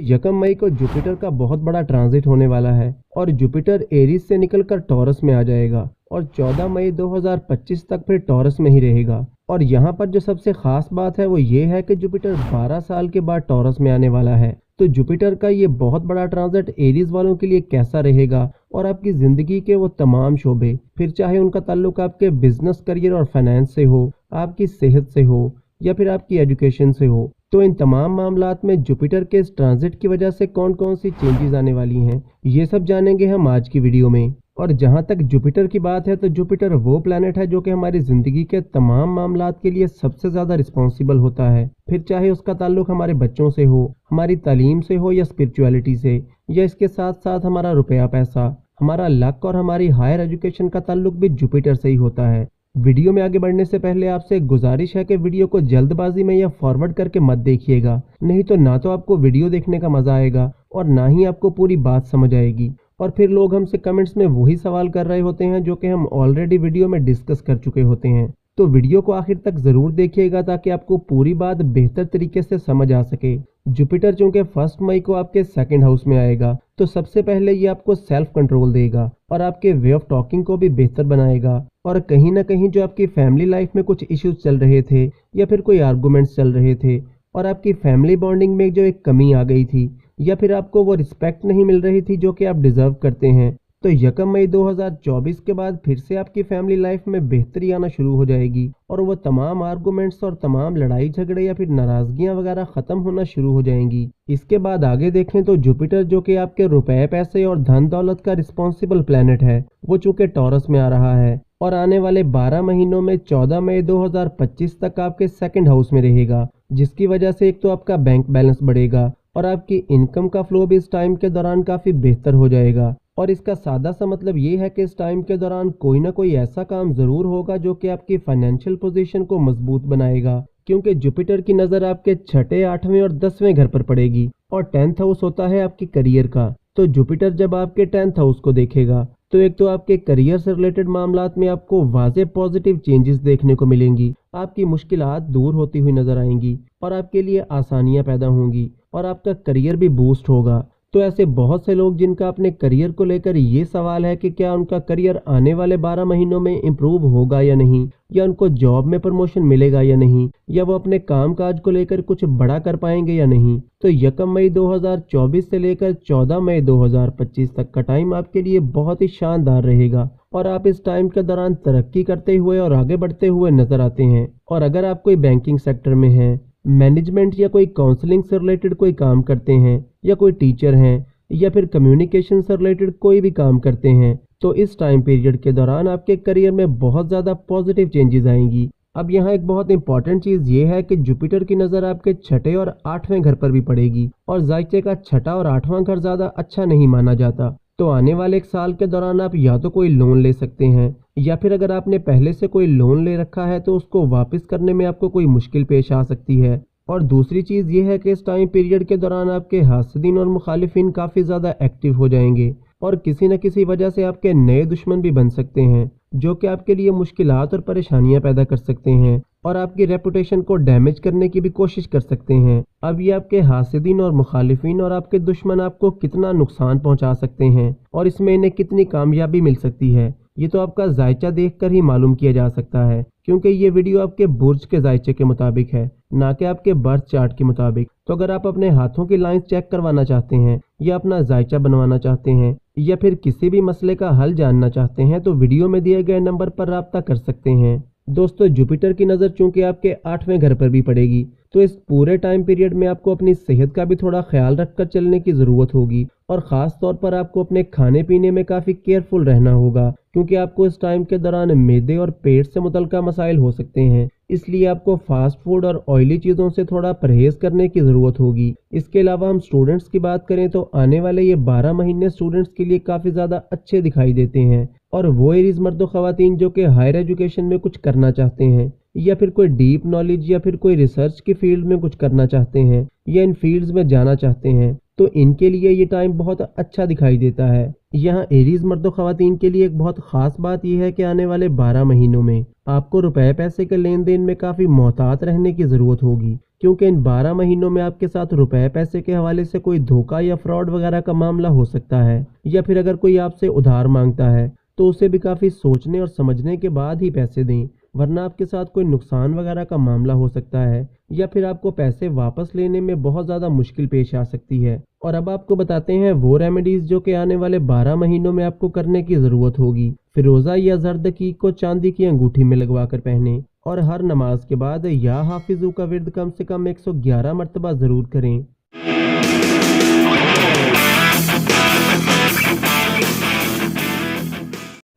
1 मई को जुपिटर का बहुत बड़ा ट्रांजिट होने वाला है और जुपिटर एरीज से निकलकर टॉरस में आ जाएगा और 14 मई 2025 तक फिर टॉरस में ही रहेगा। और यहाँ पर जो सबसे खास बात है वो ये है कि जुपिटर 12 साल के बाद टॉरस में आने वाला है। तो जुपिटर का ये बहुत बड़ा ट्रांजिट एरीज वालों के लिए कैसा रहेगा और आपकी ज़िंदगी के वो तमाम शोबे, फिर चाहे उनका ताल्लुक आपके बिजनेस, करियर और फाइनेंस से हो, आपकी सेहत से हो या फिर आपकी एजुकेशन से हो, तो इन तमाम मामलात में जुपिटर के इस ट्रांजिट की वजह से कौन कौन सी चेंजेस आने वाली हैं, ये सब जानेंगे हम आज की वीडियो में। और जहाँ तक जुपिटर की बात है तो जुपिटर वो प्लैनेट है जो कि हमारी ज़िंदगी के तमाम मामलात के लिए सबसे ज़्यादा रिस्पॉन्सिबल होता है, फिर चाहे उसका ताल्लुक हमारे बच्चों से हो, हमारी तालीम से हो या स्पिरिचुअलिटी से, या इसके साथ साथ हमारा रुपया पैसा, हमारा लक और हमारी हायर एजुकेशन का ताल्लुक भी जुपिटर से ही होता है। वीडियो में आगे बढ़ने से पहले आपसे एक गुजारिश है कि वीडियो को जल्दबाजी में या फॉरवर्ड करके मत देखिएगा, नहीं तो ना तो आपको वीडियो देखने का मज़ा आएगा और ना ही आपको पूरी बात समझ आएगी और फिर लोग हमसे कमेंट्स में वही सवाल कर रहे होते हैं जो कि हम ऑलरेडी वीडियो में डिस्कस कर चुके होते हैं। तो वीडियो को आखिर तक ज़रूर देखिएगा ताकि आपको पूरी बात बेहतर तरीके से समझ आ सके। जुपिटर चूँकि 1 मई को आपके 2nd हाउस में आएगा तो सबसे पहले ये आपको सेल्फ कंट्रोल देगा और आपके वे ऑफ टॉकिंग को भी बेहतर बनाएगा। और कहीं ना कहीं जो आपकी फैमिली लाइफ में कुछ इश्यूज चल रहे थे या फिर कोई आर्गूमेंट्स चल रहे थे और आपकी फैमिली बॉन्डिंग में जो एक कमी आ गई थी या फिर आपको वो रिस्पेक्ट नहीं मिल रही थी जो कि आप डिज़र्व करते हैं, तो 1 मई 2024 के बाद फिर से आपकी फैमिली लाइफ में बेहतरी आना शुरू हो जाएगी और वो तमाम आर्गूमेंट्स और तमाम लड़ाई झगड़े या फिर नाराज़गियाँ वगैरह ख़त्म होना शुरू हो जाएंगी। इसके बाद आगे देखें तो जुपिटर जो कि आपके रुपए पैसे और धन दौलत का रिस्पॉन्सिबल प्लैनेट है, वो चूँकि टॉरस में आ रहा है और आने वाले 12 महीनों में 14 मई 2025 तक आपके 2nd हाउस में रहेगा, जिसकी वजह से एक तो आपका बैंक बैलेंस बढ़ेगा और आपकी इनकम का फ्लो भी इस टाइम के दौरान काफ़ी बेहतर हो जाएगा। और इसका सादा सा मतलब ये है कि इस टाइम के दौरान कोई ना कोई ऐसा काम ज़रूर होगा जो कि आपकी फाइनेंशियल पोजीशन को मजबूत बनाएगा, क्योंकि जुपिटर की नज़र आपके 6th, 8वें और 10वें घर पर पड़ेगी और 10th हाउस होता है आपकी करियर का। तो जुपिटर जब आपके 10th हाउस को देखेगा तो एक तो आपके करियर से रिलेटेड मामलात में आपको वाज़े पॉजिटिव चेंजेस देखने को मिलेंगी, आपकी मुश्किलात दूर होती हुई नजर आएंगी और आपके लिए आसानियां पैदा होंगी और आपका करियर भी बूस्ट होगा। तो ऐसे बहुत से लोग जिनका अपने करियर को लेकर ये सवाल है कि क्या उनका करियर आने वाले 12 महीनों में इम्प्रूव होगा या नहीं, या उनको जॉब में प्रमोशन मिलेगा या नहीं, या वो अपने काम काज को लेकर कुछ बड़ा कर पाएंगे या नहीं, तो 1 मई 2024 से लेकर 14 मई 2025 तक का टाइम आपके लिए बहुत ही शानदार रहेगा और आप इस टाइम के दौरान तरक्की करते हुए और आगे बढ़ते हुए नजर आते हैं। और अगर आप कोई बैंकिंग सेक्टर में हैं, मैनेजमेंट या कोई काउंसलिंग से रिलेटेड कोई काम करते हैं, या कोई टीचर हैं, या फिर कम्युनिकेशन से रिलेटेड कोई भी काम करते हैं, तो इस टाइम पीरियड के दौरान आपके करियर में बहुत ज़्यादा पॉजिटिव चेंजेस आएंगी। अब यहाँ एक बहुत इंपॉर्टेंट चीज़ ये है कि जुपिटर की नज़र आपके 6ठे और 8वें घर पर भी पड़ेगी और जायचे का 6ठा और 8वां घर ज़्यादा अच्छा नहीं माना जाता। तो आने वाले 1 साल के दौरान आप या तो कोई लोन ले सकते हैं, या फिर अगर आपने पहले से कोई लोन ले रखा है तो उसको वापस करने में आपको कोई मुश्किल पेश आ सकती है। और दूसरी चीज़ ये है कि इस टाइम पीरियड के दौरान आपके हासिदीन और मुखालिफिन काफ़ी ज़्यादा एक्टिव हो जाएंगे और किसी न किसी वजह से आपके नए दुश्मन भी बन सकते हैं, जो कि आपके लिए मुश्किलात और परेशानियां पैदा कर सकते हैं और आपकी रेपुटेशन को डैमेज करने की भी कोशिश कर सकते हैं। अब ये आपके हासिदीन और मुखालिफिन और आपके दुश्मन आपको कितना नुकसान पहुंचा सकते हैं और इसमें इन्हें कितनी कामयाबी मिल सकती है, ये तो आपका जायचा देखकर ही मालूम किया जा सकता है, क्योंकि ये वीडियो आपके बुर्ज के जायचे के मुताबिक है, ना कि आपके बर्थ चार्ट के मुताबिक। तो अगर आप अपने हाथों की लाइंस चेक करवाना चाहते हैं, या अपना जायचा बनवाना चाहते हैं, या फिर किसी भी मसले का हल जानना चाहते हैं, तो वीडियो में दिए गए नंबर पर राब्ता कर सकते हैं। दोस्तों, जुपिटर की नज़र चूंकि आपके 8वें घर पर भी पड़ेगी, तो इस पूरे टाइम पीरियड में आपको अपनी सेहत का भी थोड़ा ख्याल रखकर चलने की ज़रूरत होगी और ख़ास तौर पर आपको अपने खाने पीने में काफ़ी केयरफुल रहना होगा, क्योंकि आपको इस टाइम के दौरान मैदे और पेट से मुतल्लिका मसाइल हो सकते हैं। इसलिए आपको फास्ट फूड और ऑयली चीज़ों से थोड़ा परहेज़ करने की ज़रूरत होगी। इसके अलावा हम स्टूडेंट्स की बात करें तो आने वाले ये 12 महीने स्टूडेंट्स के लिए काफ़ी ज़्यादा अच्छे दिखाई देते हैं और वो एरीज मर्द व ख़वातीन जो कि हायर एजुकेशन में कुछ करना चाहते हैं, या फिर कोई डीप नॉलेज या फिर कोई रिसर्च की फील्ड में कुछ करना चाहते हैं, या इन फील्ड्स में जाना चाहते हैं, तो इनके लिए ये टाइम बहुत अच्छा दिखाई देता है। यहाँ एरीज मर्द ख़वातीन के लिए एक बहुत ख़ास बात यह है कि आने वाले 12 महीनों में आपको रुपए पैसे के लेन देन में काफ़ी मोहतात रहने की ज़रूरत होगी, क्योंकि इन 12 महीनों में आपके साथ रुपए पैसे के हवाले से कोई धोखा या फ्रॉड वगैरह का मामला हो सकता है, या फिर अगर कोई आपसे उधार मांगता है तो उसे भी काफ़ी सोचने और समझने के बाद ही पैसे दें, वरना आपके साथ कोई नुकसान वगैरह का मामला हो सकता है, या फिर आपको पैसे वापस लेने में बहुत ज़्यादा मुश्किल पेश आ सकती है। और अब आपको बताते हैं वो रेमेडीज़ जो कि आने वाले 12 महीनों में आपको करने की ज़रूरत होगी। फिरोज़ा या जर्द की को चांदी की अंगूठी में लगवा कर पहने, और हर नमाज के बाद या हाफिजू का विर्द कम से कम 111 मरतबा ज़रूर करें।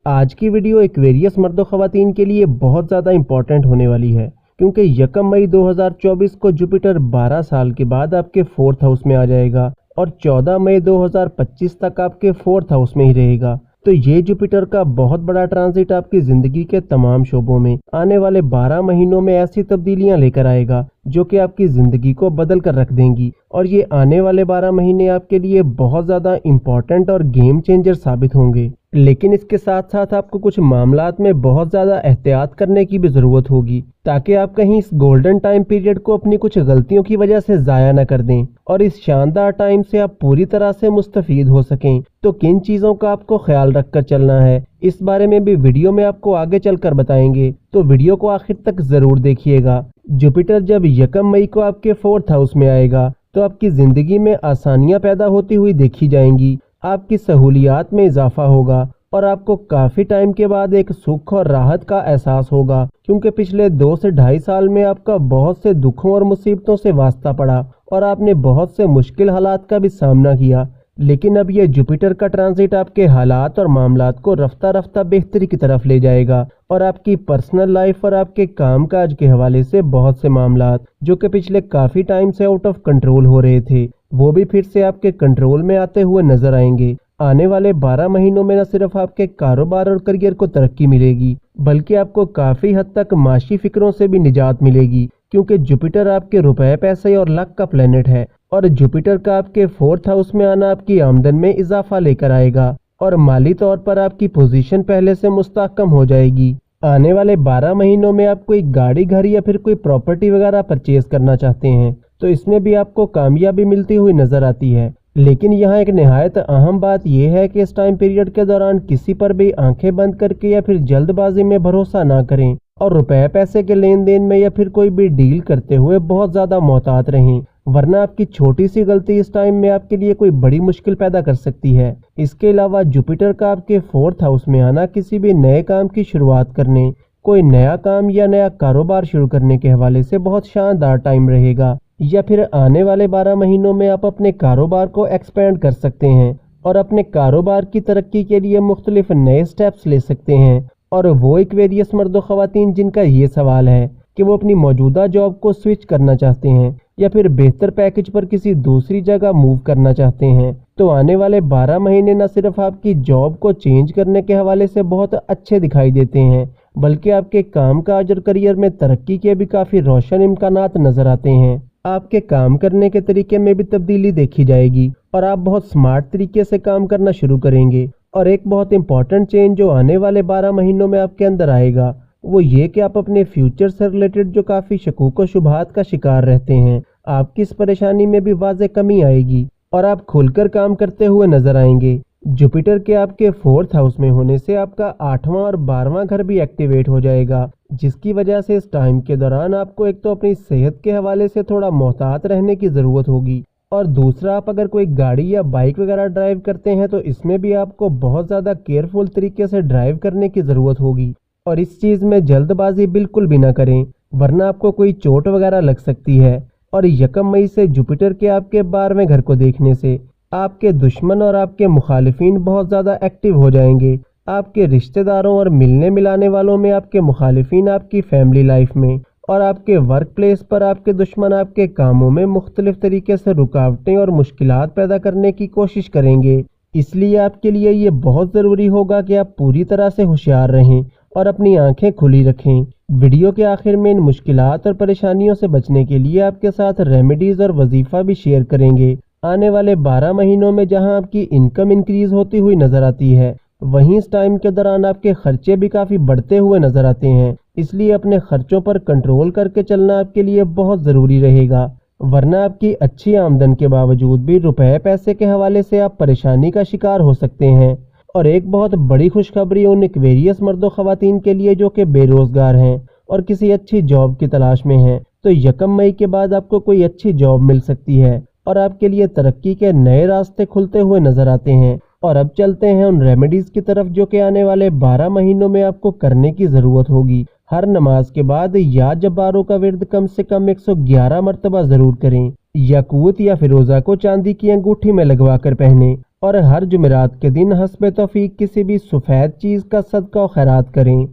आज की वीडियो एक्वेरियस मर्दों ख़वातीन के लिए बहुत ज़्यादा इम्पोर्टेंट होने वाली है, क्योंकि 1 मई 2024 को जुपिटर 12 साल के बाद आपके 4th हाउस में आ जाएगा और 14 मई 2025 तक आपके 4th हाउस में ही रहेगा। तो ये जुपिटर का बहुत बड़ा ट्रांजिट आपकी ज़िंदगी के तमाम शोबों में आने वाले 12 महीनों में ऐसी तब्दीलियां लेकर आएगा जो कि आपकी ज़िंदगी को बदल कर रख देंगी। और ये आने वाले 12 महीने आपके लिए बहुत ज़्यादा इम्पॉर्टेंट और गेम चेंजर साबित होंगे। लेकिन इसके साथ साथ आपको कुछ मामलात में बहुत ज़्यादा एहतियात करने की भी ज़रूरत होगी, ताकि आप कहीं इस गोल्डन टाइम पीरियड को अपनी कुछ गलतियों की वजह से ज़ाया न कर दें और इस शानदार टाइम से आप पूरी तरह से मुस्तफ़ीद हो सकें। तो किन चीज़ों का आपको ख्याल रख कर चलना है, इस बारे में भी वीडियो में आपको आगे चलकर बताएंगे, तो वीडियो को आखिर तक ज़रूर देखिएगा। जुपिटर जब 1 मई को आपके 4th हाउस में आएगा तो आपकी ज़िंदगी में आसानियाँ पैदा होती हुई देखी जाएंगी, आपकी सहूलियात में इजाफा होगा और आपको काफ़ी टाइम के बाद एक सुख और राहत का एहसास होगा, क्योंकि पिछले 2 से ढाई साल में आपका बहुत से दुखों और मुसीबतों से वास्ता पड़ा और आपने बहुत से मुश्किल हालात का भी सामना किया। लेकिन अब ये जुपिटर का ट्रांजिट आपके हालात और मामलात को रफ्ता रफ्ता बेहतरी की तरफ ले जाएगा और आपकी पर्सनल लाइफ और आपके काम काज के हवाले से बहुत से मामलात जो कि पिछले काफ़ी टाइम से आउट ऑफ कंट्रोल हो रहे थे, वो भी फिर से आपके कंट्रोल में आते हुए नजर आएंगे। आने वाले 12 महीनों में न सिर्फ आपके कारोबार और करियर को तरक्की मिलेगी, बल्कि आपको काफ़ी हद तक माशी फिक्रों से भी निजात मिलेगी, क्योंकि जुपिटर आपके रुपए पैसे और लक का प्लेनेट है और जुपिटर का आपके 4th हाउस में आना आपकी आमदन में इजाफा लेकर आएगा और माली तौर पर आपकी पोजीशन पहले से मुस्तहकम हो जाएगी। आने वाले 12 महीनों में आप कोई गाड़ी, घर या फिर कोई प्रॉपर्टी वगैरह परचेज करना चाहते हैं तो इसमें भी आपको कामयाबी मिलती हुई नजर आती है। लेकिन यहाँ एक निहायत अहम बात यह है कि इस टाइम पीरियड के दौरान किसी पर भी आंखें बंद करके या फिर जल्दबाजी में भरोसा ना करें और रुपए पैसे के लेन देन में या फिर कोई भी डील करते हुए बहुत ज़्यादा मोहतात रहें, वरना आपकी छोटी सी गलती इस टाइम में आपके लिए कोई बड़ी मुश्किल पैदा कर सकती है। इसके अलावा जुपिटर का आपके 4th हाउस में आना किसी भी नए काम की शुरुआत करने, कोई नया काम या नया कारोबार शुरू करने के हवाले से बहुत शानदार टाइम रहेगा, या फिर आने वाले 12 महीनों में आप अपने कारोबार को एक्सपेंड कर सकते हैं और अपने कारोबार की तरक्की के लिए मुख्तलिफ नए स्टेप्स ले सकते हैं। और वो एक्वेरियस मर्दों ख़वातीन जिनका ये सवाल है कि वो अपनी मौजूदा जॉब को स्विच करना चाहते हैं या फिर बेहतर पैकेज पर किसी दूसरी जगह मूव करना चाहते हैं, तो आने वाले 12 महीने न सिर्फ आपकी जॉब को चेंज करने के हवाले से बहुत अच्छे दिखाई देते हैं, बल्कि आपके काम काज और करियर में तरक्की के भी काफ़ी रोशन इम्कानात नज़र आते हैं। आपके काम करने के तरीके में भी तब्दीली देखी जाएगी और आप बहुत स्मार्ट तरीके से काम करना शुरू करेंगे। और एक बहुत इंपॉर्टेंट चेंज जो आने वाले 12 महीनों में आपके अंदर आएगा वो ये कि आप अपने फ्यूचर से रिलेटेड जो काफ़ी शकूक व शुबहात का शिकार रहते हैं, आपकी इस परेशानी में भी वाज़े कमी आएगी और आप खुलकर काम करते हुए नजर आएंगे। जुपिटर के आपके 4th हाउस में होने से आपका 8वां और 12वां घर भी एक्टिवेट हो जाएगा, जिसकी वजह से इस टाइम के दौरान आपको एक तो अपनी सेहत के हवाले से थोड़ा मोहतात रहने की ज़रूरत होगी और दूसरा आप अगर कोई गाड़ी या बाइक वगैरह ड्राइव करते हैं तो इसमें भी आपको बहुत ज़्यादा केयरफुल तरीके से ड्राइव करने की ज़रूरत होगी और इस चीज़ में जल्दबाजी बिल्कुल भी ना करें, वरना आपको कोई चोट वगैरह लग सकती है। और 1 मई से जुपिटर के आपके 12वें घर को देखने से आपके दुश्मन और आपके मुखालिफिन बहुत ज़्यादा एक्टिव हो जाएंगे। आपके रिश्तेदारों और मिलने मिलाने वालों में आपके मुखालिफिन आपकी फैमिली लाइफ में और आपके वर्क प्लेस पर आपके दुश्मन आपके कामों में मुख्तलिफ तरीके से रुकावटें और मुश्किलात पैदा करने की कोशिश करेंगे। इसलिए आपके लिए ये बहुत ज़रूरी होगा कि आप पूरी तरह से होशियार रहें और अपनी आंखें खुली रखें। वीडियो के आखिर में इन मुश्किलात और परेशानियों से बचने के लिए आपके साथ रेमेडीज़ और वजीफ़ा भी शेयर करेंगे। आने वाले 12 महीनों में जहां आपकी इनकम इंक्रीज़ होती हुई नज़र आती है, वहीं इस टाइम के दौरान आपके खर्चे भी काफ़ी बढ़ते हुए नज़र आते हैं, اس لیے اپنے خرچوں پر کنٹرول کر کے چلنا آپ کے لیے بہت ضروری رہے گا، ورنہ آپ کی اچھی آمدن کے باوجود بھی روپے پیسے کے حوالے سے آپ پریشانی کا شکار ہو سکتے ہیں۔ اور ایک بہت بڑی خوشخبری ان ایکویریس مرد و خواتین کے لیے جو کہ بے روزگار ہیں اور کسی اچھی جاب کی تلاش میں ہیں، تو 1 مئی کے بعد آپ کو کوئی اچھی جاب مل سکتی ہے اور آپ کے لیے ترقی کے نئے راستے کھلتے ہوئے نظر آتے ہیں۔ اور اب چلتے ہیں ان ریمیڈیز کی طرف جو کہ آنے والے 12 مہینوں میں آپ کو کرنے کی ضرورت ہوگی۔ ہر نماز کے بعد یا جباروں کا ورد کم سے کم 111 مرتبہ ضرور کریں۔ یاقوت یا فیروزہ کو چاندی کی انگوٹھی میں لگوا کر پہنیں، اور ہر جمعرات کے دن حسب توفیق کسی بھی سفید چیز کا صدقہ و خیرات کریں۔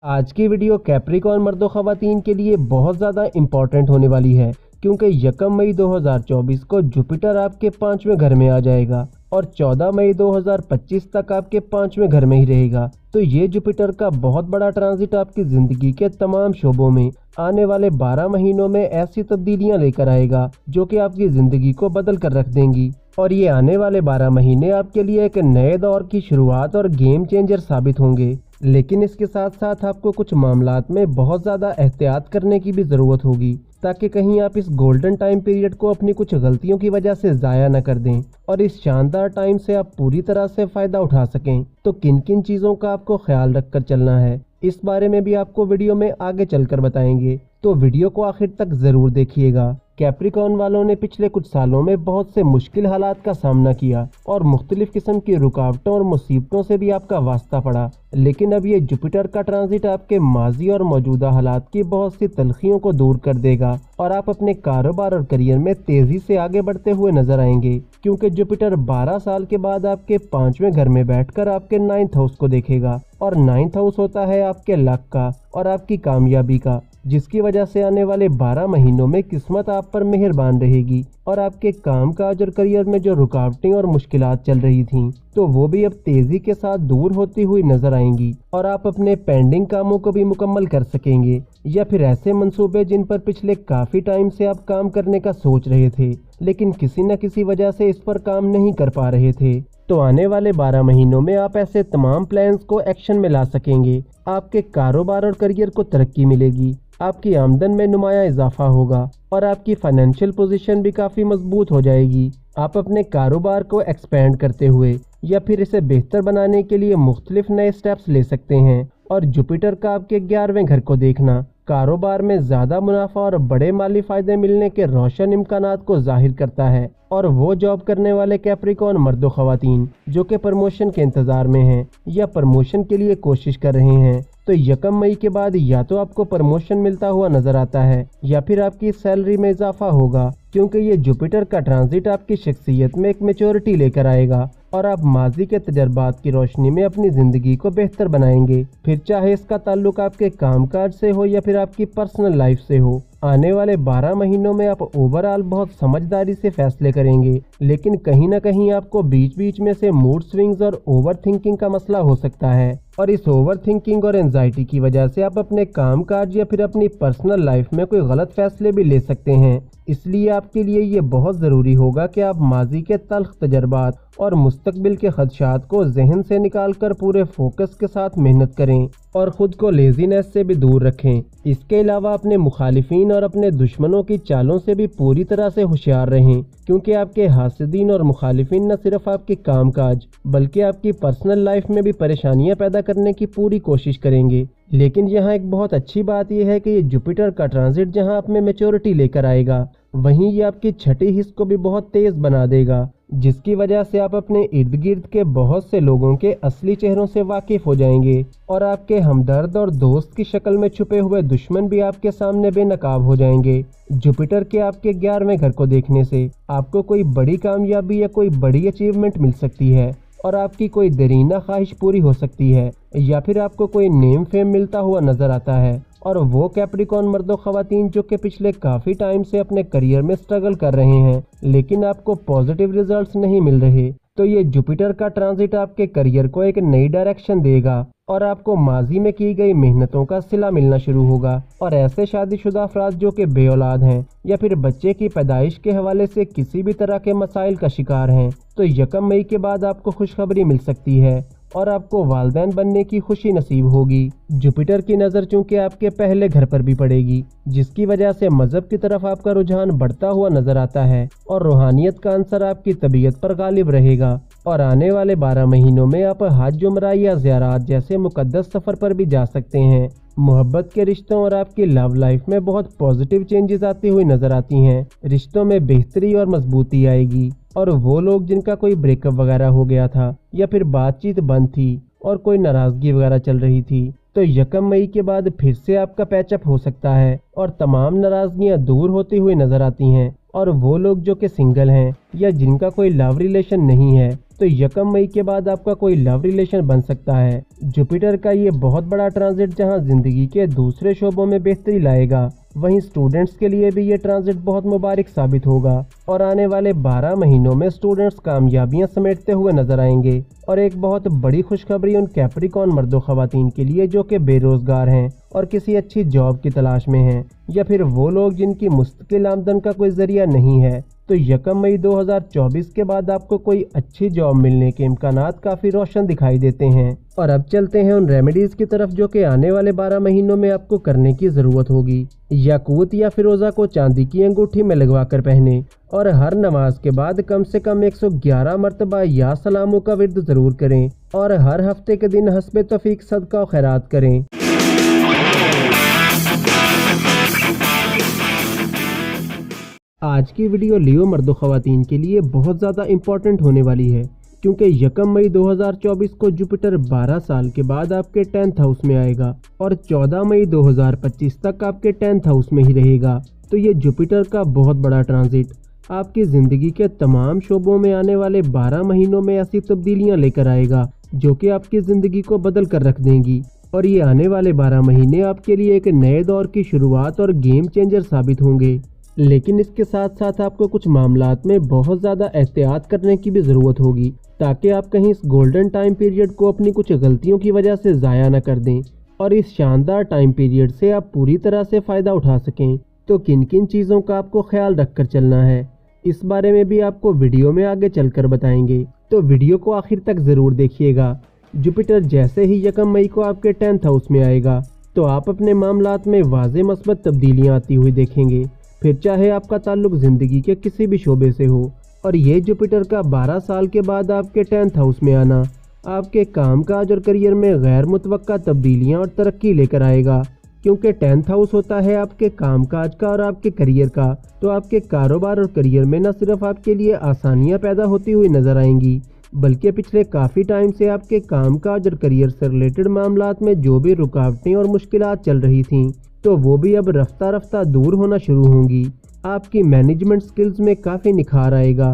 آج کی ویڈیو کیپریکون مرد و خواتین کے لیے بہت زیادہ امپورٹنٹ ہونے والی ہے، کیونکہ 1 مئی 2024 کو جوپیٹر آپ کے 5ویں گھر میں آ جائے گا اور 14 مئی 2025 تک آپ کے 5ویں گھر میں ہی رہے گا۔ تو یہ جوپیٹر کا بہت بڑا ٹرانزٹ آپ کی زندگی کے تمام شعبوں میں آنے والے 12 مہینوں میں ایسی تبدیلیاں لے کر آئے گا جو کہ آپ کی زندگی کو بدل کر رکھ دیں گی، اور یہ آنے والے 12 مہینے آپ کے لیے ایک نئے دور کی شروعات اور گیم چینجر ثابت ہوں گے۔ لیکن اس کے ساتھ ساتھ آپ کو کچھ معاملات میں بہت زیادہ احتیاط کرنے کی بھی ضرورت ہوگی، تاکہ کہیں آپ اس گولڈن ٹائم پیریڈ کو اپنی کچھ غلطیوں کی وجہ سے ضائع نہ کر دیں اور اس شاندار ٹائم سے آپ پوری طرح سے فائدہ اٹھا سکیں۔ تو کن کن چیزوں کا آپ کو خیال رکھ کر چلنا ہے، اس بارے میں بھی آپ کو ویڈیو میں آگے چل کر بتائیں گے، تو ویڈیو کو آخر تک ضرور دیکھیے گا۔ کیپریکون والوں نے پچھلے کچھ سالوں میں بہت سے مشکل حالات کا سامنا کیا اور مختلف قسم کی رکاوٹوں اور مصیبتوں سے بھی آپ کا واسطہ پڑا، لیکن اب یہ جوپیٹر کا ٹرانزٹ آپ کے ماضی اور موجودہ حالات کی بہت سی تلخیوں کو دور کر دے گا اور آپ اپنے کاروبار اور کیریئر میں تیزی سے آگے بڑھتے ہوئے نظر آئیں گے، کیونکہ جوپیٹر 12 سال کے بعد آپ کے 5ویں گھر میں بیٹھ کر آپ کے 9th ہاؤس کو دیکھے گا، اور 9th ہاؤس ہوتا ہے آپ کے لک کا اور آپ کی کامیابی کا، جس کی وجہ سے آنے والے 12 مہینوں میں قسمت آپ پر مہربان رہے گی اور آپ کے کام کاج اور کیریئر میں جو رکاوٹیں اور مشکلات چل رہی تھیں تو وہ بھی اب تیزی کے ساتھ دور ہوتی ہوئی نظر آئیں گی، اور آپ اپنے پینڈنگ کاموں کو بھی مکمل کر سکیں گے، یا پھر ایسے منصوبے جن پر پچھلے کافی ٹائم سے آپ کام کرنے کا سوچ رہے تھے لیکن کسی نہ کسی وجہ سے اس پر کام نہیں کر پا رہے تھے، تو آنے والے 12 مہینوں میں آپ ایسے تمام پلانز کو ایکشن میں لا سکیں گے۔ آپ کے کاروبار اور کیریئر کو ترقی ملے گی، آپ کی آمدن میں نمایاں اضافہ ہوگا اور آپ کی فائنینشیل پوزیشن بھی کافی مضبوط ہو جائے گی۔ آپ اپنے کاروبار کو ایکسپینڈ کرتے ہوئے یا پھر اسے بہتر بنانے کے لیے مختلف نئے سٹیپس لے سکتے ہیں، اور جوپیٹر کا آپ کے 11ویں گھر کو دیکھنا کاروبار میں زیادہ منافع اور بڑے مالی فائدے ملنے کے روشن امکانات کو ظاہر کرتا ہے، اور وہ جاب کرنے والے کیپریکون مرد و خواتین جو کہ پروموشن کے انتظار میں ہیں یا پروموشن کے لیے کوشش کر رہے ہیں، تو 1 مئی کے بعد یا تو آپ کو پروموشن ملتا ہوا نظر آتا ہے یا پھر آپ کی سیلری میں اضافہ ہوگا، کیونکہ یہ جوپیٹر کا ٹرانزٹ آپ کی شخصیت میں ایک میچورٹی لے کر آئے گا اور آپ ماضی کے تجربات کی روشنی میں اپنی زندگی کو بہتر بنائیں گے، پھر چاہے اس کا تعلق آپ کے کام کاج سے ہو یا پھر آپ کی پرسنل لائف سے ہو۔ آنے والے 12 مہینوں میں آپ اوورآل بہت سمجھداری سے فیصلے کریں گے، لیکن کہیں نہ کہیں آپ کو بیچ بیچ میں سے موڈ سوئنگز اور اوور تھنکنگ کا مسئلہ ہو سکتا ہے، اور اس اوور تھنکنگ اور اینزائٹی کی وجہ سے آپ اپنے کام کاج یا پھر اپنی پرسنل لائف میں کوئی غلط فیصلے بھی لے سکتے ہیں۔ اس لیے آپ کے لیے یہ بہت ضروری ہوگا کہ آپ ماضی کے تلخ تجربات اور مستقبل کے خدشات کو ذہن سے نکال کر پورے فوکس کے ساتھ محنت کریں اور خود کو لیزینس سے بھی دور رکھیں۔ اس کے علاوہ اپنے مخالفین اور اپنے دشمنوں کی چالوں سے بھی پوری طرح سے ہوشیار رہیں، کیونکہ آپ کے حاسدین اور مخالفین نہ صرف آپ کے کام کاج بلکہ آپ کی پرسنل لائف میں بھی پریشانیاں پیدا کرنے کی پوری کوشش کریں گے۔ لیکن یہاں ایک بہت اچھی بات یہ ہے کہ یہ جوپیٹر کا ٹرانزٹ جہاں آپ میں میچورٹی لے کر آئے گا، وہیں یہ آپ کی چھٹی حص کو بھی بہت تیز بنا دے گا، جس کی وجہ سے آپ اپنے ارد گرد کے بہت سے لوگوں کے اصلی چہروں سے واقف ہو جائیں گے، اور آپ کے ہمدرد اور دوست کی شکل میں چھپے ہوئے دشمن بھی آپ کے سامنے بے نقاب ہو جائیں گے۔ جوپیٹر کے آپ کے 11ویں گھر کو دیکھنے سے آپ کو کوئی بڑی کامیابی یا کوئی بڑی اچیومنٹ مل سکتی ہے، اور آپ کی کوئی دیرینہ خواہش پوری ہو سکتی ہے، یا پھر آپ کو کوئی نیم فیم ملتا ہوا نظر آتا ہے، اور وہ کیپریکون مرد و خواتین جو کہ پچھلے کافی ٹائم سے اپنے کیریئر میں سٹرگل کر رہے ہیں لیکن آپ کو پازیٹیو ریزلٹس نہیں مل رہے، तो ये जुपिटर का ट्रांजिट आपके करियर को एक नई डायरेक्शन देगा और आपको माजी में की गई मेहनतों का सिला मिलना शुरू होगा। और ऐसे शादीशुदा अफराद जो कि बे औलाद हैं या फिर बच्चे की पैदाइश के हवाले से किसी भी तरह के मसाइल का शिकार हैं, तो 1 मई के बाद आपको खुशखबरी मिल सकती है और आपको वालिदैन बनने की खुशी नसीब होगी। जुपिटर की नज़र चूंकि आपके पहले घर पर भी पड़ेगी, जिसकी वजह से मजहब की तरफ आपका रुझान बढ़ता हुआ नजर आता है और रूहानियत का अंसर आपकी तबीयत पर गालिब रहेगा। और आने वाले 12 महीनों में आप हज, उम्रा या ज़ियारत जैसे मुकद्दस सफ़र पर भी जा सकते हैं। मोहब्बत के रिश्तों और आपकी लव लाइफ में बहुत पॉजिटिव चेंजेस आती हुई नजर आती हैं। रिश्तों में बेहतरी और मजबूती आएगी और वो लोग जिनका कोई ब्रेकअप वगैरह हो गया था या फिर बातचीत बंद थी और कोई नाराजगी वगैरह चल रही थी, तो 1 मई के बाद फिर से आपका पैचअप हो सकता है और तमाम नाराजगियां दूर होती हुई नजर आती हैं। और वो लोग जो कि सिंगल हैं या जिनका कोई लव रिलेशन नहीं है, तो 1 मई के बाद आपका कोई लव रिलेशन बन सकता है। जुपिटर का ये बहुत बड़ा ट्रांजिट जहां जिंदगी के दूसरे शोबों में बेहतरी लाएगा, वहीं स्टूडेंट्स के लिए भी ये ट्रांजिट बहुत मुबारक साबित होगा और आने वाले 12 महीनों में स्टूडेंट्स कामयाबियां समेटते हुए नजर आएंगे। और एक बहुत बड़ी खुशखबरी उन कैप्रिकॉर्न मर्दों खवातीन के लिए जो कि बेरोजगार हैं और किसी अच्छी जॉब की तलाश में हैं, या फिर वो लोग जिनकी मुस्तकिल आमदन का कोई जरिया नहीं है, तो 1 मई 2024 के बाद आपको कोई अच्छी जॉब मिलने के इम्कानात काफ़ी रोशन दिखाई देते हैं। और अब चलते हैं उन रेमेडीज़ की तरफ जो कि आने वाले 12 महीनों में आपको करने की ज़रूरत होगी। याकूत या फिरोज़ा को चांदी की अंगूठी में लगवा कर पहने और हर नमाज के बाद कम से कम 111 मरतबा या सलामों का विर्द ज़रूर करें और हर हफ्ते के दिन हस्बे तौफीक सदका और खैरात करें। आज की वीडियो लियो मर्दो ख़वातीन के लिए बहुत ज़्यादा इम्पोर्टेंट होने वाली है, क्योंकि 1 मई 2024 को जुपिटर 12 साल के बाद आपके 10th हाउस में आएगा और 14 मई 2025 तक आपके 10th हाउस में ही रहेगा। तो ये जुपिटर का बहुत बड़ा ट्रांजिट आपकी ज़िंदगी के तमाम शोबों में आने वाले 12 महीनों में ऐसी तब्दीलियां लेकर आएगा जो कि आपकी ज़िंदगी को बदल कर रख देंगी। और ये आने वाले 12 महीने आपके लिए एक नए दौर की शुरुआत और गेम चेंजर साबित होंगे। लेकिन इसके साथ साथ आपको कुछ मामलात में बहुत ज़्यादा एहतियात करने की भी ज़रूरत होगी, ताकि आप कहीं इस गोल्डन टाइम पीरियड को अपनी कुछ गलतियों की वजह से ज़ाया न कर दें और इस शानदार टाइम पीरियड से आप पूरी तरह से फ़ायदा उठा सकें। तो किन किन चीज़ों का आपको ख्याल रख कर चलना है, इस बारे में भी आपको वीडियो में आगे चलकर बताएंगे, तो वीडियो को आखिर तक ज़रूर देखिएगा। जुपिटर जैसे ही 1 मई को आपके 10th हाउस में आएगा, तो आप अपने मामलात में वाज़े मस्बत तब्दीलियाँ आती हुई देखेंगे, फिर चाहे आपका ताल्लुक ज़िंदगी के किसी भी शोबे से हो। और ये जुपिटर का 12 साल के बाद आपके 10th हाउस में आना आपके कामकाज और करियर में गैर मुतवक्का तब्दीलियाँ और तरक्की लेकर आएगा, क्योंकि 10th हाउस होता है आपके कामकाज का और आपके करियर का। तो आपके कारोबार और करियर में न सिर्फ आपके लिए आसानियाँ पैदा होती हुई नज़र आएंगी, बल्कि पिछले काफ़ी टाइम से आपके कामकाज और करियर से रिलेटेड मामलात में जो भी रुकावटें और मुश्किलात चल रही थीं, तो वो भी अब रफ्ता रफ्ता दूर होना शुरू होंगी। आपकी मैनेजमेंट स्किल्स में काफ़ी निखार आएगा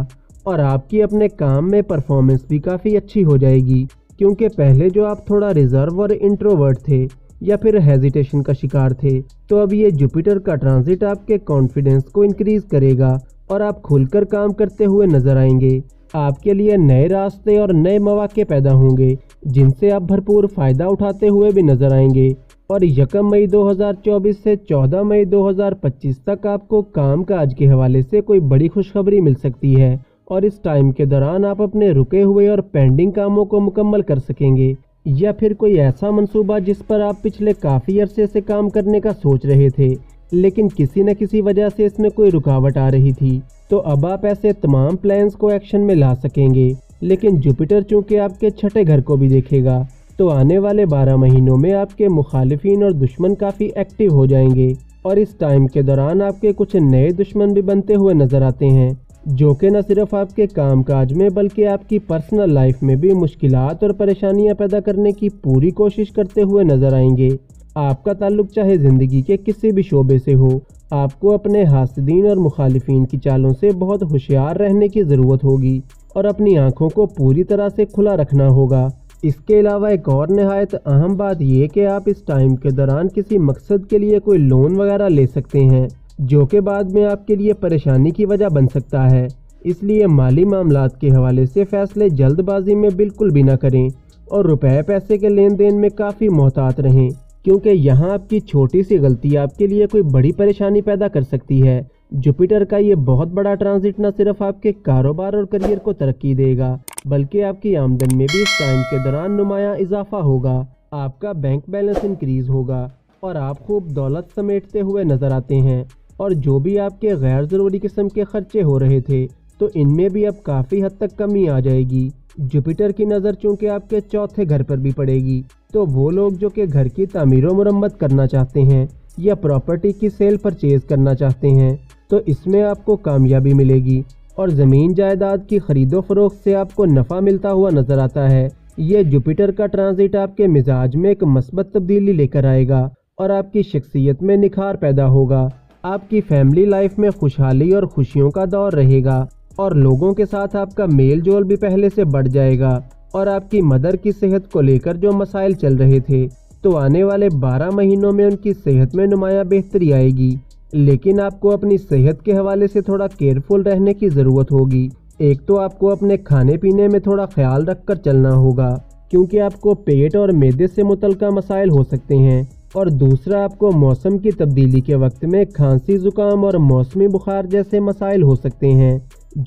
और आपकी अपने काम में परफॉर्मेंस भी काफ़ी अच्छी हो जाएगी, क्योंकि पहले जो आप थोड़ा रिजर्व और इंट्रोवर्ट थे या फिर हेजिटेशन का शिकार थे, तो अब ये जुपिटर का ट्रांजिट आपके कॉन्फिडेंस को इंक्रीज करेगा और आप खुलकर काम करते हुए नजर आएंगे। आपके लिए नए रास्ते और नए मौके पैदा होंगे जिनसे आप भरपूर फ़ायदा उठाते हुए भी नजर आएंगे। और 1 मई 2024 से 14 मई 2025 तक आपको काम काज के हवाले से कोई बड़ी खुशखबरी मिल सकती है और इस टाइम के दौरान आप अपने रुके हुए और पेंडिंग कामों को मुकम्मल कर सकेंगे, या फिर कोई ऐसा मंसूबा जिस पर आप पिछले काफ़ी अरसे से काम करने का सोच रहे थे, लेकिन किसी न किसी वजह से इसमें कोई रुकावट आ रही थी, तो अब आप ऐसे तमाम प्लान्स को एक्शन में ला सकेंगे। लेकिन जुपिटर चूँकि आपके छठे घर को भी देखेगा, तो आने वाले 12 महीनों में आपके मुखालिफिन और दुश्मन काफ़ी एक्टिव हो जाएंगे और इस टाइम के दौरान आपके कुछ नए दुश्मन भी बनते हुए नज़र आते हैं, जो कि न सिर्फ आपके कामकाज में बल्कि आपकी पर्सनल लाइफ में भी मुश्किलात और परेशानियां पैदा करने की पूरी कोशिश करते हुए नज़र आएंगे। आपका ताल्लुक चाहे ज़िंदगी के किसी भी शोबे से हो, आपको अपने हासिदीन और मुखालिफिन की चालों से बहुत होशियार रहने की ज़रूरत होगी और अपनी आँखों को पूरी तरह से खुला रखना होगा। इसके अलावा एक और नहायत अहम बात यह कि आप इस टाइम के दौरान किसी मकसद के लिए कोई लोन वगैरह ले सकते हैं, जो कि बाद में आपके लिए परेशानी की वजह बन सकता है। اس لیے مالی معاملات کے حوالے سے فیصلے جلد بازی میں بالکل بھی نہ کریں اور روپے پیسے کے لین دین میں کافی محتاط رہیں، کیونکہ یہاں آپ کی چھوٹی سی غلطی آپ کے لیے کوئی بڑی پریشانی پیدا کر سکتی ہے۔ جوپیٹر کا یہ بہت بڑا ٹرانزٹ نہ صرف آپ کے کاروبار اور کریئر کو ترقی دے گا، بلکہ آپ کی آمدن میں بھی اس ٹائم کے دوران نمایاں اضافہ ہوگا۔ آپ کا بینک بیلنس انکریز ہوگا اور آپ خوب دولت سمیٹتے ہوئے نظر آتے ہیں، اور جو بھی آپ کے غیر ضروری قسم کے خرچے ہو رہے تھے تو ان میں بھی اب کافی حد تک کمی آ جائے گی۔ جوپیٹر کی نظر چونکہ آپ کے چوتھے گھر پر بھی پڑے گی، تو وہ لوگ جو کہ گھر کی تعمیر و مرمت کرنا چاہتے ہیں یا پراپرٹی کی سیل پرچیز کرنا چاہتے ہیں تو اس میں آپ کو کامیابی ملے گی، اور زمین جائیداد کی خرید و فروخت سے آپ کو نفع ملتا ہوا نظر آتا ہے۔ یہ جوپیٹر کا ٹرانزٹ آپ کے مزاج میں ایک مثبت تبدیلی لے کر آئے گا اور آپ کی شخصیت میں نکھار پیدا ہوگا۔ آپ کی فیملی لائف میں خوشحالی اور خوشیوں کا دور رہے گا، اور لوگوں کے ساتھ آپ کا میل جول بھی پہلے سے بڑھ جائے گا، اور آپ کی مدر کی صحت کو لے کر جو مسائل چل رہے تھے تو آنے والے 12 مہینوں میں ان کی صحت میں نمایاں بہتری آئے گی۔ لیکن آپ کو اپنی صحت کے حوالے سے تھوڑا کیئرفل رہنے کی ضرورت ہوگی۔ ایک تو آپ کو اپنے کھانے پینے میں تھوڑا خیال رکھ کر چلنا ہوگا، کیونکہ آپ کو پیٹ اور معدے سے متعلقہ مسائل ہو سکتے ہیں، اور دوسرا آپ کو موسم کی تبدیلی کے وقت میں کھانسی زکام اور موسمی بخار جیسے مسائل ہو سکتے ہیں۔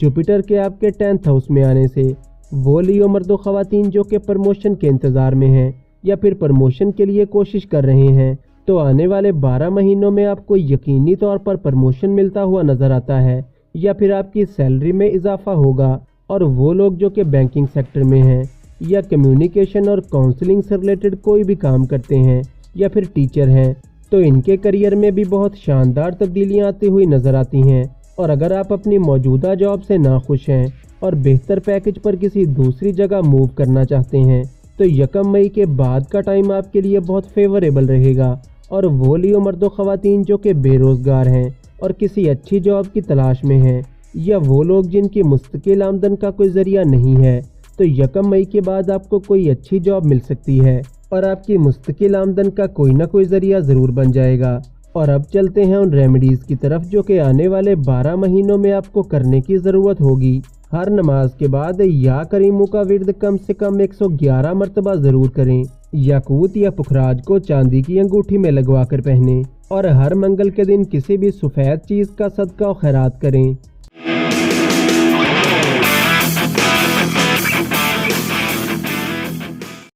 جوپیٹر کے آپ کے 10th ہاؤس میں آنے سے وہ لیو مرد و خواتین جو کہ پرموشن کے انتظار میں ہیں یا پھر پرموشن کے لیے کوشش کر رہے ہیں تو آنے والے 12 مہینوں میں آپ کو یقینی طور پر پرموشن ملتا ہوا نظر آتا ہے، یا پھر آپ کی سیلری میں اضافہ ہوگا۔ اور وہ لوگ جو کہ بینکنگ سیکٹر میں ہیں یا کمیونیکیشن اور کاؤنسلنگ سے ریلیٹڈ کوئی بھی کام کرتے ہیں یا پھر ٹیچر ہیں تو ان کے کریئر میں بھی بہت شاندار تبدیلیاں آتی ہوئی نظر آتی ہیں۔ اور اگر آپ اپنی موجودہ جاب سے ناخوش ہیں اور بہتر پیکج پر کسی دوسری جگہ موو کرنا چاہتے ہیں تو 1 مئی کے بعد کا ٹائم آپ کے لیے بہت فیوریبل رہے گا، اور وہ لیو مرد و خواتین جو کہ بے روزگار ہیں اور کسی اچھی جاب کی تلاش میں ہیں، یا وہ لوگ جن کی مستقل آمدن کا کوئی ذریعہ نہیں ہے تو 1 مئی کے بعد آپ کو کوئی اچھی جاب مل سکتی ہے اور آپ کی مستقل آمدن کا کوئی نہ کوئی ذریعہ ضرور بن جائے گا۔ اور اب چلتے ہیں ان ریمیڈیز کی طرف جو کہ آنے والے 12 مہینوں میں آپ کو کرنے کی ضرورت ہوگی۔ ہر نماز کے بعد یا کریموں کا ورد کم سے کم 111 مرتبہ ضرور کریں۔ یاقوت یا پکھراج کو چاندی کی انگوٹھی میں لگوا کر پہنیں، اور ہر منگل کے دن کسی بھی سفید چیز کا صدقہ و خیرات کریں۔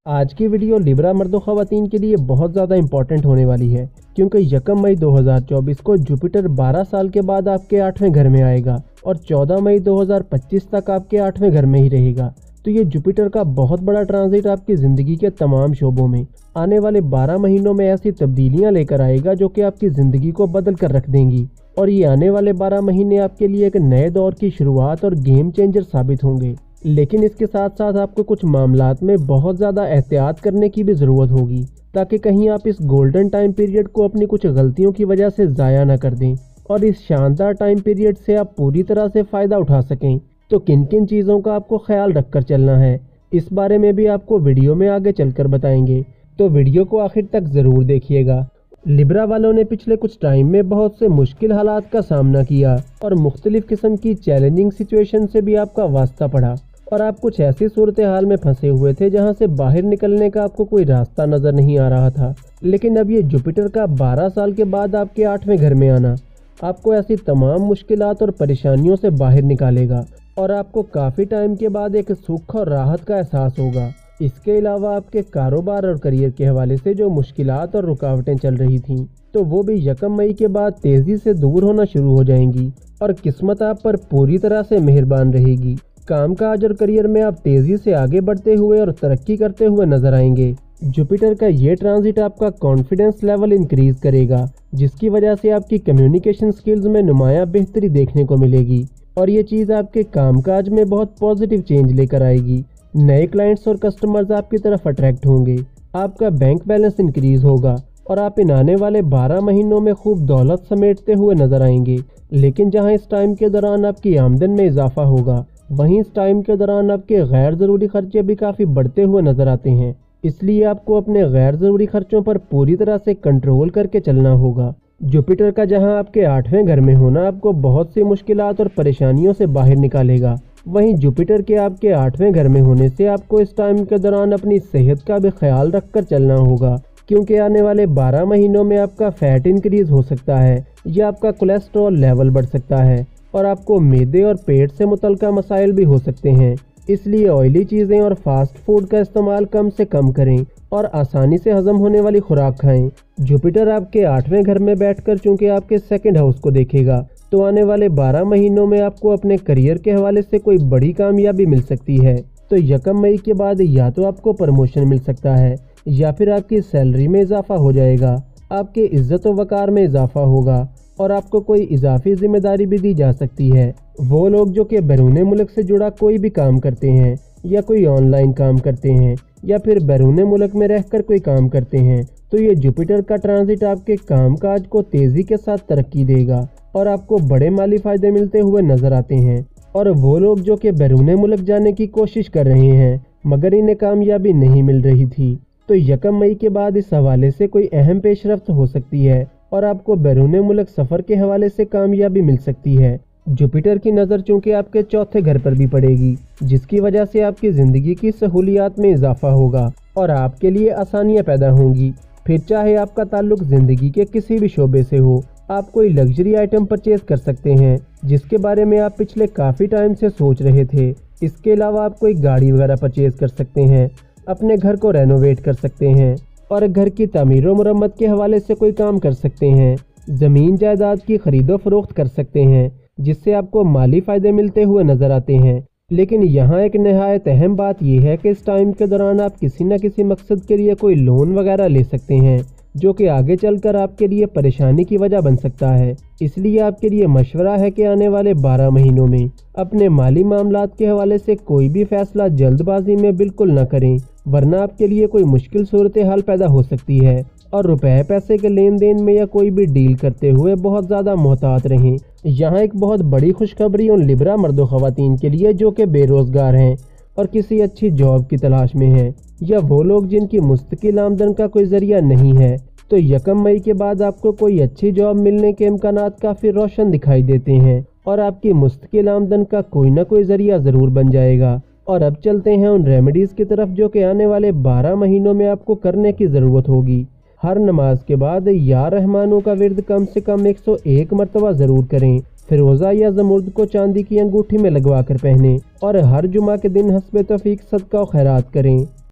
آج کی ویڈیو لیبرا مرد و خواتین کے لیے بہت زیادہ امپورٹنٹ ہونے والی ہے، کیونکہ 1 مئی 2024 کو جوپیٹر 12 سال کے بعد آپ کے 8ویں گھر میں آئے گا اور 14 مئی 2025 تک آپ کے 8ویں گھر میں ہی رہے گا۔ تو یہ جوپیٹر کا بہت بڑا ٹرانزٹ آپ کی زندگی کے تمام شعبوں میں آنے والے 12 مہینوں میں ایسی تبدیلیاں لے کر آئے گا جو کہ آپ کی زندگی کو بدل کر رکھ دیں گی، اور یہ آنے والے 12 مہینے آپ کے لیے ایک نئے دور کی شروعات اور گیم چینجر ثابت ہوں گے۔ لیکن اس کے ساتھ ساتھ آپ کو کچھ معاملات میں بہت زیادہ احتیاط کرنے کی بھی ضرورت ہوگی، تاکہ کہیں آپ اس گولڈن ٹائم پیریڈ کو اپنی کچھ غلطیوں کی وجہ سے ضائع نہ کر دیں، اور اس شاندار ٹائم پیریڈ سے آپ پوری طرح سے فائدہ اٹھا سکیں۔ تو کن کن چیزوں کا آپ کو خیال رکھ کر چلنا ہے، اس بارے میں بھی آپ کو ویڈیو میں آگے چل کر بتائیں گے، تو ویڈیو کو آخر تک ضرور دیکھیے گا۔ لیبرا والوں نے پچھلے کچھ ٹائم میں بہت سے مشکل حالات کا سامنا کیا اور مختلف قسم کی چیلنجنگ سچویشن سے بھی آپ کا واسطہ پڑا، اور آپ کچھ ایسی صورتحال میں پھنسے ہوئے تھے جہاں سے باہر نکلنے کا آپ کو کوئی راستہ نظر نہیں آ رہا تھا۔ لیکن اب یہ جوپیٹر کا 12 سال کے بعد آپ کے 8ویں گھر میں آنا آپ کو ایسی تمام مشکلات اور پریشانیوں سے باہر نکالے گا، اور آپ کو کافی ٹائم کے بعد ایک سکھ اور راحت کا احساس ہوگا۔ اس کے علاوہ آپ کے کاروبار اور کریئر کے حوالے سے جو مشکلات اور رکاوٹیں چل رہی تھیں تو وہ بھی 1 مئی کے بعد تیزی سے دور ہونا شروع ہو جائیں گی، اور قسمت آپ پر پوری طرح سے مہربان رہے گی۔ کام کاج اور کریئر میں آپ تیزی سے آگے بڑھتے ہوئے اور ترقی کرتے ہوئے نظر آئیں گے۔ جوپیٹر کا یہ ٹرانزٹ آپ کا کانفیڈنس لیول انکریز کرے گا، جس کی وجہ سے آپ کی کمیونیکیشن سکلز میں نمایاں بہتری دیکھنے کو ملے گی، اور یہ چیز آپ کے کام کاج میں بہت پازیٹیو چینج لے کر آئے گی۔ نئے کلائنٹس اور کسٹمرز آپ کی طرف اٹریکٹ ہوں گے، آپ کا بینک بیلنس انکریز ہوگا، اور آپ ان آنے والے 12 مہینوں میں خوب دولت سمیٹتے ہوئے نظر آئیں گے۔ لیکن جہاں اس ٹائم کے دوران آپ کی آمدن میں اضافہ ہوگا، وہیں اس ٹائم کے دوران آپ کے غیر ضروری خرچے بھی کافی بڑھتے ہوئے نظر آتے ہیں۔ اس لیے آپ کو اپنے غیر ضروری خرچوں پر پوری طرح سے کنٹرول کر کے چلنا ہوگا، जुपिटर का जहां आपके 8वें घर में होना आपको बहुत सी मुश्किलात और परेशानियों से बाहर निकालेगा, वहीं जुपिटर के आपके 8वें घर में होने से आपको इस टाइम के दौरान अपनी सेहत का भी ख्याल रखकर चलना होगा, क्योंकि आने वाले 12 महीनों में आपका फैट इंक्रीज हो सकता है या आपका कोलेस्ट्रॉल लेवल बढ़ सकता है और आपको मैदे और पेट से मुतल्लिका मसाइल भी हो सकते हैं। इसलिए ऑयली चीज़ें और फास्ट फूड का इस्तेमाल कम से कम करें और आसानी से हजम होने वाली खुराक खाएं। जुपिटर आपके 8वें घर में बैठकर चूंकि आपके सेकंड हाउस को देखेगा, तो आने वाले 12 महीनों में आपको अपने करियर के हवाले से कोई बड़ी कामयाबी मिल सकती है। तो 1 मई के बाद या तो आपको प्रमोशन मिल सकता है या फिर आपकी सैलरी में इजाफा हो जाएगा, आपके इज्जत व वकार में इजाफा होगा और आपको कोई इजाफी जिम्मेदारी भी दी जा सकती है। वो लोग जो कि बैरून मुल्क से जुड़ा कोई भी काम करते हैं या कोई ऑनलाइन काम करते हैं या फिर बैरून मुल्क में रहकर कोई काम करते हैं, तो ये जुपिटर का ट्रांजिट आपके कामकाज को तेज़ी के साथ तरक्की देगा और आपको बड़े माली फायदे मिलते हुए नजर आते हैं। और वो लोग जो कि बैरून मुल्क जाने की कोशिश कर रहे हैं मगर इन्हें कामयाबी नहीं मिल रही थी, तो 1 मई के बाद इस हवाले से कोई अहम पेशरफ्त हो सकती है और आपको बैरून मुल्क सफ़र के हवाले से कामयाबी मिल सकती है। जुपिटर की नज़र चूंकि आपके 4थे घर पर भी पड़ेगी, जिसकी वजह से आपकी ज़िंदगी की सहूलियात में इजाफा होगा और आपके लिए आसानियाँ पैदा होंगी। फिर चाहे आपका ताल्लुक ज़िंदगी के किसी भी शोबे से हो, आप कोई लग्जरी आइटम परचेज कर सकते हैं जिसके बारे में आप पिछले काफ़ी टाइम से सोच रहे थे। इसके अलावा आप कोई गाड़ी वगैरह परचेज कर सकते हैं, अपने घर को रेनोवेट कर सकते हैं और घर की तामीर व मुरम्मत के हवाले से कोई काम कर सकते हैं। ज़मीन जायदाद की खरीदो फरोख्त कर सकते हैं जिससे आपको माली फ़ायदे मिलते हुए नज़र आते हैं। लेकिन यहाँ एक नहायत अहम बात यह है कि इस टाइम के दौरान आप किसी न किसी मकसद के लिए कोई लोन वगैरह ले सकते हैं जो कि आगे चलकर आपके लिए परेशानी की वजह बन सकता है। इसलिए आपके लिए मशवरा है कि आने वाले 12 महीनों में अपने माली मामलात के हवाले से कोई भी फैसला जल्दबाजी में बिल्कुल न करें, वरना आपके लिए कोई मुश्किल सूरत हाल पैदा हो सकती है। और रुपए पैसे के लेन देन में या कोई भी डील करते हुए बहुत ज़्यादा मोहतात रहें। यहाँ एक बहुत बड़ी खुशखबरी उन लिब्रा मर्दों ख़वातीन के लिए जो कि बेरोज़गार हैं और किसी अच्छी जॉब की तलाश में हैं, या वो लोग जिनकी मुस्तकिल आमदन का कोई ज़रिया नहीं है। तो 1 मई के बाद आपको कोई अच्छी जॉब मिलने के इम्कानात काफ़ी रोशन दिखाई देते हैं और आपकी मुस्तकिल आमदन का कोई ना कोई ज़रिया ज़रूर बन जाएगा। और अब चलते हैं उन रेमेडीज़ की तरफ जो कि आने वाले 12 महीनों में आपको करने की ज़रूरत होगी। हर नमाज के बाद या रहमानों का विर्द कम से कम 101 मरतबा ज़रूर करें। फिरोज़ा या ज़मुर्द को चांदी की अंगूठी में लगवा कर पहनें और हर जुमा के दिन हस्बे तौफीक सदका और खैरात करें।